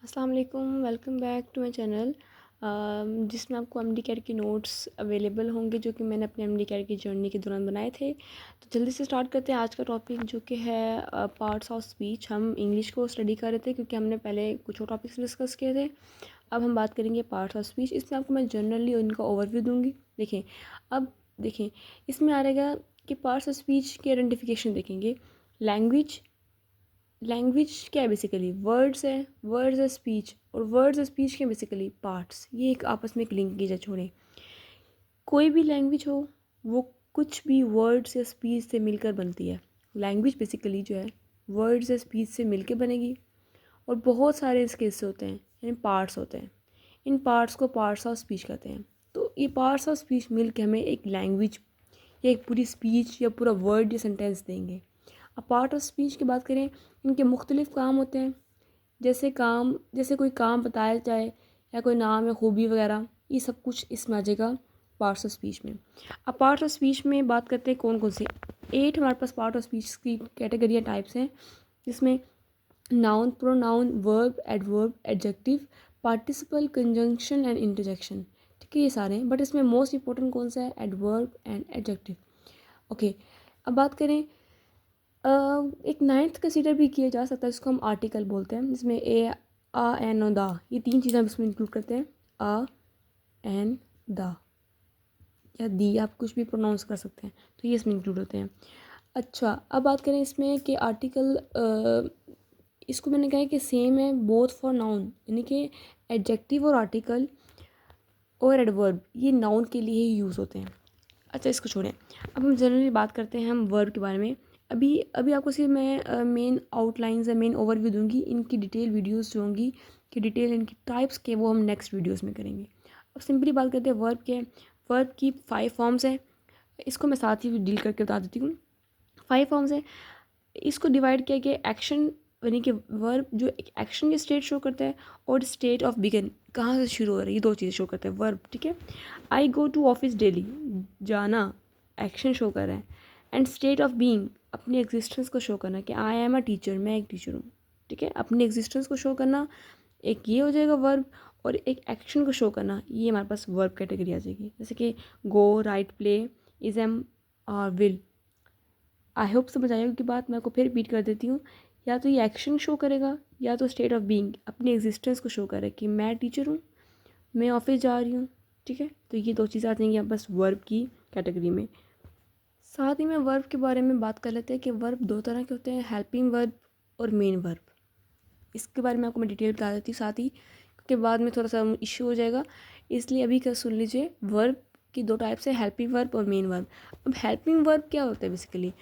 अस्सलाम वालेकुम, welcome back to my channel जिसमें आपको एमडी कैट के नोट्स अवेलेबल होंगे जो कि मैंने अपने एमडी कैट की जर्नी के दौरान बनाए थे। तो जल्दी से स्टार्ट करते हैं आज का टॉपिक जो कि है पार्ट्स ऑफ स्पीच। हम इंग्लिश को स्टडी कर रहे थे क्योंकि हमने पहले कुछ और टॉपिक्स डिस्कस किए थे। अब हम बात करेंगे पार्ट्स ऑफ स्पीच। इसमें आपको मैं जनरली उनका ओवरव्यू दूँगी। देखें, अब देखें इसमें आ रहेगा कि पार्ट्स ऑफ स्पीच की आइडेंटिफिकेशन देखेंगे। लैंग्वेज लैंग्वेज क्या है? बेसिकली वर्ड्स है, वर्ड्स है स्पीच, और वर्ड्स है स्पीच के बेसिकली पार्ट्स। ये एक आपस में एक लिंकेज है। छोड़ें, कोई भी लैंग्वेज हो वो कुछ भी वर्ड्स या स्पीच से मिलकर बनती है। लैंग्वेज बेसिकली जो है वर्ड्स या स्पीच से मिलकर बनेगी, और बहुत सारे इसके हिस्से होते हैं, यानी पार्ट्स होते हैं। इन पार्ट्स को पार्ट्स ऑफ स्पीच कहते हैं। तो ये पार्ट्स ऑफ स्पीच मिल के हमें एक लैंग्वेज या एक पूरी स्पीच या पूरा वर्ड या सेंटेंस देंगे। अब पार्ट ऑफ स्पीच की बात करें, इनके मुख्तलिफ काम होते हैं। जैसे कोई काम बताया जाए या कोई नाम या खूबी वगैरह, ये सब कुछ इसमें आ जाएगा पार्ट्स ऑफ स्पीच में। अब पार्ट्स ऑफ स्पीच में बात करते हैं कौन कौन से। 8 हमारे पास पार्ट ऑफ स्पीच की कैटेगरी या टाइप्स हैं, जिसमें noun, pronoun, verb, adverb, adjective, participle, conjunction and interjection. ठीक है, ये सारे हैं, बट इसमें मोस्ट इंपॉर्टेंट कौन सा है? Adverb and adjective. ओके, अब बात करें एक नाइन्थ कंसीडर भी किया जा सकता है, जिसको हम आर्टिकल बोलते हैं, जिसमें ए, आ, एन और दा, ये 3 चीज़ें हम इसमें इंक्लूड करते हैं। आ, एन, दा या दी, आप कुछ भी प्रोनाउंस कर सकते हैं, तो ये इसमें इंक्लूड होते हैं। अच्छा, अब बात करें इसमें कि आर्टिकल, इसको मैंने कहा है कि सेम है बोथ फॉर नाउन, यानी कि एडजेक्टिव और आर्टिकल और एडवर्ब ये नाउन के लिए ही यूज़ होते हैं। अच्छा, इसको छोड़ें, अब हम जनरली बात करते हैं हम वर्ब के बारे में। अभी अभी आपको सिर्फ मैं मेन आउटलाइंस या मेन ओवरव्यू दूंगी। इनकी डिटेल वीडियोस जो होंगी कि डिटेल इनकी टाइप्स के, वो हम नेक्स्ट वीडियोस में करेंगे। अब सिंपली बात करते हैं वर्ब के। वर्ब की 5 फॉर्म्स हैं, इसको मैं साथ ही डील करके बता देती हूँ। 5 फॉर्म्स हैं, इसको डिवाइड किया गया एक्शन, यानी कि वर्ब जो एक एक्शन की स्टेट शो करता है, और स्टेट ऑफ बिगिन, कहाँ से शुरू हो रही है, ये 2 चीज़ें शो करते हैं वर्ब। ठीक है, आई गो टू ऑफिस डेली, जाना एक्शन शो कर रहा है, एंड स्टेट ऑफ बीइंग, अपनी एग्जिस्टेंस को शो करना कि आई एम अ टीचर, मैं एक टीचर हूँ। ठीक है, अपनी एग्जिस्टेंस को शो करना एक ये हो जाएगा वर्ब, और एक एक्शन को शो करना ये हमारे पास वर्ब कैटेगरी आ जाएगी। जैसे कि गो, राइट, प्ले, इज, एम और विल। आई होप समझ आएगी की बात, मैं आपको फिर रिपीट कर देती हूँ। या तो ये एक्शन शो करेगा, या तो स्टेट ऑफ बीइंग, अपनी एग्जिस्टेंस को शो करे कि मैं टीचर हूँ, मैं ऑफिस जा रही हूँ। ठीक है, तो ये 2 चीज़ें आ जाएंगी आप बस वर्ब की कैटेगरी में। साथ ही में वर्ब के बारे में बात कर लेते हैं कि वर्ब 2 तरह के होते हैं, हेल्पिंग वर्ब और मेन वर्ब। इसके बारे में आपको मैं डिटेल बता देती हूँ साथ ही, क्योंकि बाद में थोड़ा सा इश्यू हो जाएगा, इसलिए अभी का सुन लीजिए। वर्ब की 2 टाइप्स है, हेल्पिंग वर्ब और मेन वर्ब। अब हेल्पिंग वर्ब क्या होता है? बेसिकली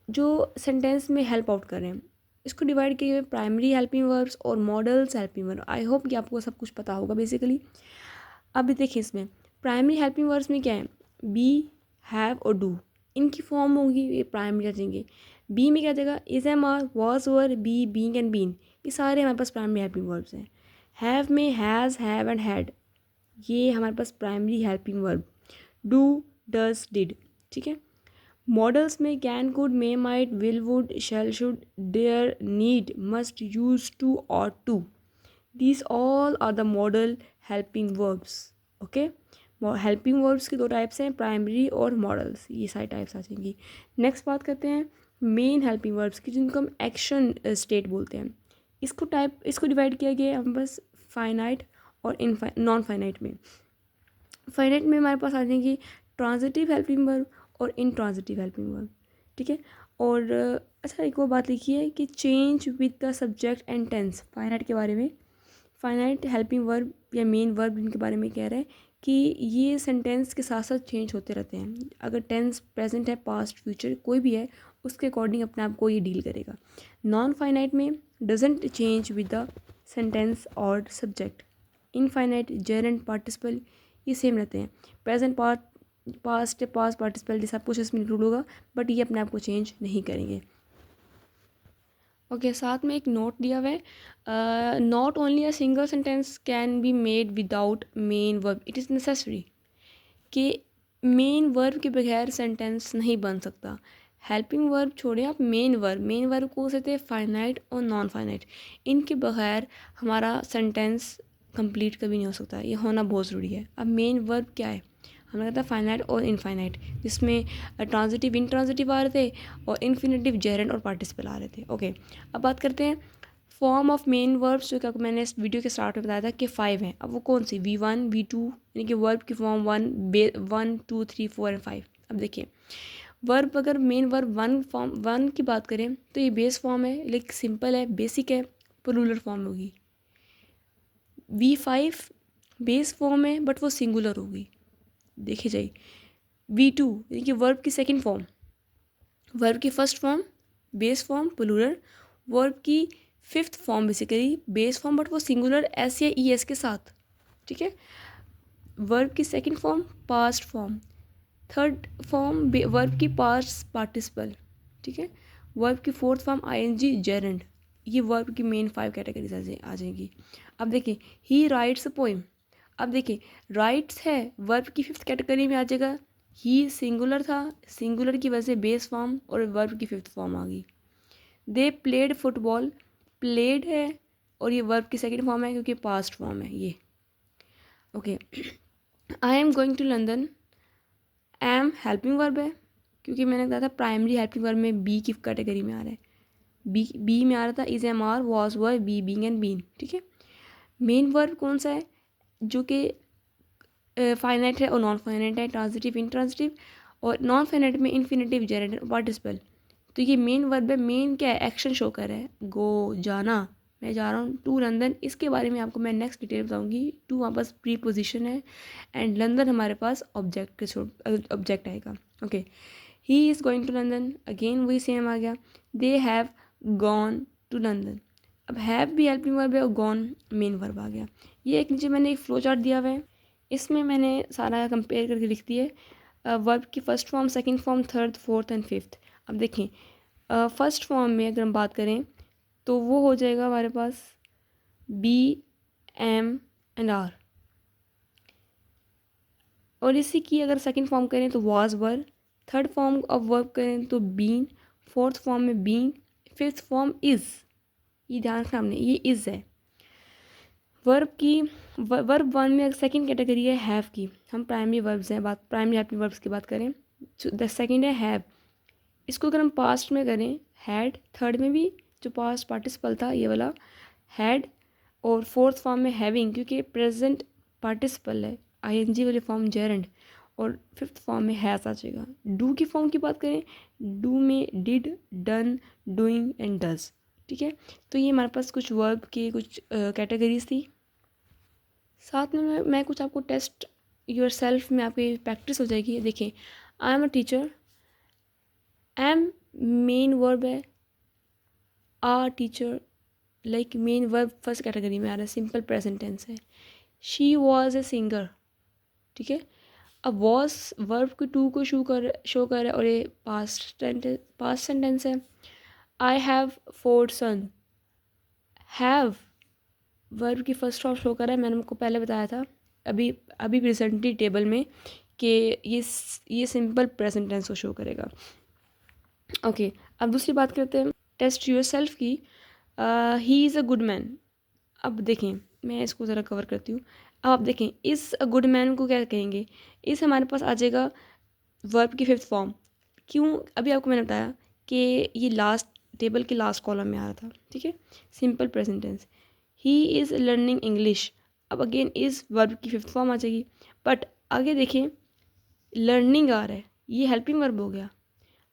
जो सेंटेंस में हेल्प आउट कर रहे हैं, इसको डिवाइड किए हुए प्राइमरी हेल्पिंग वर्ब्स और models helping verb. I hope कि आपको सब कुछ पता होगा बेसिकली। अब देखिए, इसमें प्राइमरी हेल्पिंग वर्ब्स में क्या है? बी, हैव और डू, इनकी फॉर्म होगी, ये प्राइमरी आ जाएंगे। बी में क्या देगा? Is, am, are, was, were, be, being and been, ये सारे हमारे पास प्राइमरी हेल्पिंग वर्ब्स हैं। हैव में हैज़, हैव एंड हैड, ये हमारे पास primary helping verb. Do, does, did. ठीक है, मॉडल्स में can, could, may, might, will, would, shall, should, dare, need, must, use to, ought to, these all are the model helping verbs. Okay, helping verbs की 2 types हैं, primary और models, ये सारी types आ जाएंगी। Next बात करते हैं मेन हेल्पिंग वर्ब्स की, जिनको हम एक्शन स्टेट बोलते हैं। इसको डिवाइड किया गया है हम बस फाइनाइट और नॉन फाइनाइट में। फाइनाइट में हमारे पास आ जाएंगी ट्रांजिटिव हेल्पिंग वर्ब और इनट्रांजिटिव हेल्पिंग वर्ब। ठीक है, और अच्छा, एक और बात लिखी है कि change with the subject and tense, finite के बारे में। फाइनाइट हेल्पिंग वर्ब या मेन वर्ब इनके बारे में कह रहा है कि ये सेंटेंस के साथ साथ चेंज होते रहते हैं। अगर टेंस प्रेजेंट है, पास्ट, फ्यूचर कोई भी है, उसके अकॉर्डिंग अपने आप को ये डील करेगा। नॉन फाइनाइट में doesn't change with the sentence और सब्जेक्ट। इनफाइनाइट जेरेंट पार्टिसिपल ये सेम रहते हैं। प्रेजेंट पास्ट पार्टिसिपल सब कुछ इसमें इंक्लूड होगा, बट ये अपने आप को चेंज नहीं करेंगे। ओके, साथ में एक नोट दिया हुआ है, not only a single sentence can be made without main verb, it is necessary, कि मेन वर्ब के बगैर सेंटेंस नहीं बन सकता। हेल्पिंग वर्ब छोड़े आप मेन वर्ब को कहते हैं फाइनाइट और नॉन फाइनाइट। इनके बगैर हमारा सेंटेंस कंप्लीट कभी नहीं हो सकता, ये होना बहुत ज़रूरी है। अब मेन वर्ब क्या है, हमें कहता है फाइनाइट और इनफाइनाइट, जिसमें ट्रांजिटिव इंट्रांजिटिव आ रहे थे और इन्फिनेटिव जेरेंड और पार्टिसिपल आ रहे थे। ओके, अब बात करते हैं फॉर्म ऑफ मेन वर्ब्स, जो कि आपको मैंने इस वीडियो के स्टार्ट में बताया था कि 5 हैं। अब वो कौन सी, V1 V2, यानी कि वर्ब की फॉर्म 1 2 3 4 एंड 5। अब देखिए वर्ब, अगर मेन वर्ब फॉर्म 1 की बात करें तो ये बेस फॉर्म है, लेकिन सिंपल है, बेसिक है, प्लूरल फॉर्म होगी। V5 बेस फॉर्म है बट वो सिंगुलर होगी, देखिए जाइए। V2 यानी कि वर्ब की सेकंड फॉर्म, वर्ब की first form base form plural, verb की fifth form basically base form but वो सिंगुलर एस या ई एस के साथ, ठीक है। वर्ब की second form past form, third form verb की पास्ट पार्टिसिपल, ठीक है। वर्ब की फोर्थ फॉर्म आईएनजी जेरेंड। ये वर्ब की मेन 5 कैटेगरीज आ जाएंगी। अब देखिए ही राइट्स अ पोइम, अब देखिए राइट्स है वर्ब की फिफ्थ कैटेगरी में आ जाएगा। ही सिंगुलर था, सिंगुलर की वजह से बेस फॉर्म और वर्ब की फिफ्थ फॉर्म आ गई। दे प्लेड फुटबॉल, प्लेड है और ये वर्ब की सेकंड फॉर्म है क्योंकि पास्ट फॉर्म है ये। Okay, I am going to London, am helping verb है क्योंकि मैंने कहा था प्राइमरी हेल्पिंग वर्ब में बी की कैटेगरी में आ रहा है, बी में आ रहा था, is am are was were be being and been, ठीक है। मेन वर्ब कौन सा है, जो कि फाइनाइट है और नॉन फाइनाइट है, ट्रांजिटिव इंट्रांजिटिव, और नॉन फाइनाइट में इन्फिनेटिव जेरेंड पार्टिसिपल। तो ये मेन वर्ब है, मेन क्या है, एक्शन शो कर रहा है, गो जाना, मैं जा रहा हूँ टू लंदन। इसके बारे में आपको मैं नेक्स्ट डिटेल बताऊंगी। टू हमारे पास प्री पोजिशन है एंड लंदन हमारे पास ऑब्जेक्ट के ऑब्जेक्ट आएगा। Okay, he is going to London, again वही सेम आ गया, they have gone to London. अब हैव भी हेल्पिंग वर्ब है और गॉन मेन वर्ब आ गया। ये एक नीचे मैंने एक फ्लो चार्ट दिया हुआ है, इसमें मैंने सारा कंपेयर करके लिख दिया वर्ब की first form, second form, third, fourth and fifth. अब देखें फर्स्ट फॉर्म में अगर हम बात करें तो वो हो जाएगा हमारे पास बी एम एंड आर, और इसी की अगर सेकंड फॉर्म करें तो was were, third form of verb करें तो बीन, फोर्थ फॉर्म में बीइंग, फिफ्थ फॉर्म इज़। ये ध्यान रखना हमने, ये इज़ है। वर्ब की वर्ब 1 में सेकंड कैटेगरी है हैव की, हम प्राइमरी वर्ब्स हैं, बात प्राइमरी हेल्पिंग वर्ब्स की बात करें, द सेकंड है हैव। इसको अगर हम पास्ट में करें हैड, थर्ड में भी जो पास्ट पार्टिसिपल था ये वाला हैड, और फोर्थ फॉर्म में हैविंग क्योंकि प्रेजेंट पार्टिसिपल है, आईएनजी वाली फॉर्म जेरेंड, और फिफ्थ फॉर्म में हैज़ आ जाएगा। डू की फॉर्म की बात करें, डू में did, done, doing and does, ठीक है। तो ये हमारे पास कुछ वर्ब की कुछ कैटेगरीज थी। साथ में मैं कुछ आपको टेस्ट योर सेल्फ में आपकी प्रैक्टिस हो जाएगी। देखिए I am a teacher, am main verb है, a teacher like main verb first category में आ रहा है, सिंपल प्रेजेंट टेंस है। शी वॉज ए सिंगर, ठीक है। अब वॉज वर्ब को टू को शो कर रहा है और ये पास्ट सेंटेंस है। I have 4 son, have verb की फर्स्ट फॉर्म शो कर रहा है, मैंने आपको पहले बताया था अभी अभी प्रेजेंटली टेबल में कि ये सिंपल प्रेजेंट टेंस को शो करेगा। ओके, अब दूसरी बात करते हैं टेस्ट योर सेल्फ की। He is a good man. अब देखें मैं इसको ज़रा कवर करती हूँ। अब आप देखें इस अ गुड मैन को क्या कहेंगे, इस हमारे पास आ जाएगा वर्ब की फिफ्थ फॉर्म। क्यों, अभी आपको मैंने बताया कि ये लास्ट टेबल के लास्ट कॉलम में आ रहा था, ठीक है, simple present tense. He is learning English, अब अगेन इस वर्ब की फिफ्थ फॉर्म आ जाएगी, बट आगे देखें लर्निंग आ रहा है, ये हेल्पिंग वर्ब हो गया।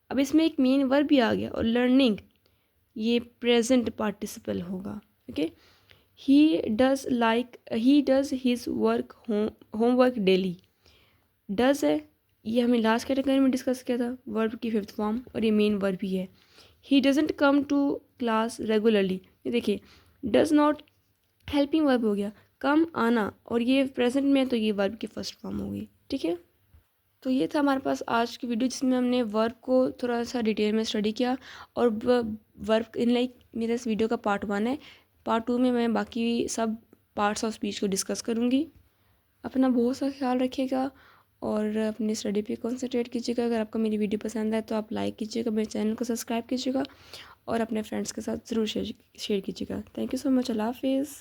अब इसमें एक मेन वर्ब भी आ गया और लर्निंग ये प्रेजेंट पार्टिसिपल होगा, okay. He does his work homework daily, does है, ये हमने लास्ट कैटेगरी में डिस्कस किया था, वर्ब की फिफ्थ फॉर्म और ये मेन वर्ब ही है। He doesn't come to class regularly, ये देखिए डज़ नॉट हेल्पिंग वर्ब हो गया, कम आना, और ये प्रेजेंट में है तो ये वर्ब की फर्स्ट फॉर्म होगी, ठीक है। तो ये था हमारे पास आज की वीडियो जिसमें हमने वर्ब को थोड़ा सा डिटेल में स्टडी किया, और वर्ब इन लाइक मेरा इस वीडियो का पार्ट 1 है। पार्ट 2 में मैं बाकी सब पार्ट्स ऑफ स्पीच को डिस्कस करूँगी। अपना बहुत सा ख्याल रखिएगा और अपनी स्टडी पे कॉन्सेंट्रेट कीजिएगा। अगर आपको मेरी वीडियो पसंद आए तो आप लाइक कीजिएगा, मेरे चैनल को सब्सक्राइब कीजिएगा और अपने फ्रेंड्स के साथ ज़रूर शेयर कीजिएगा। Thank you so much. अल्लाह हाफिज़।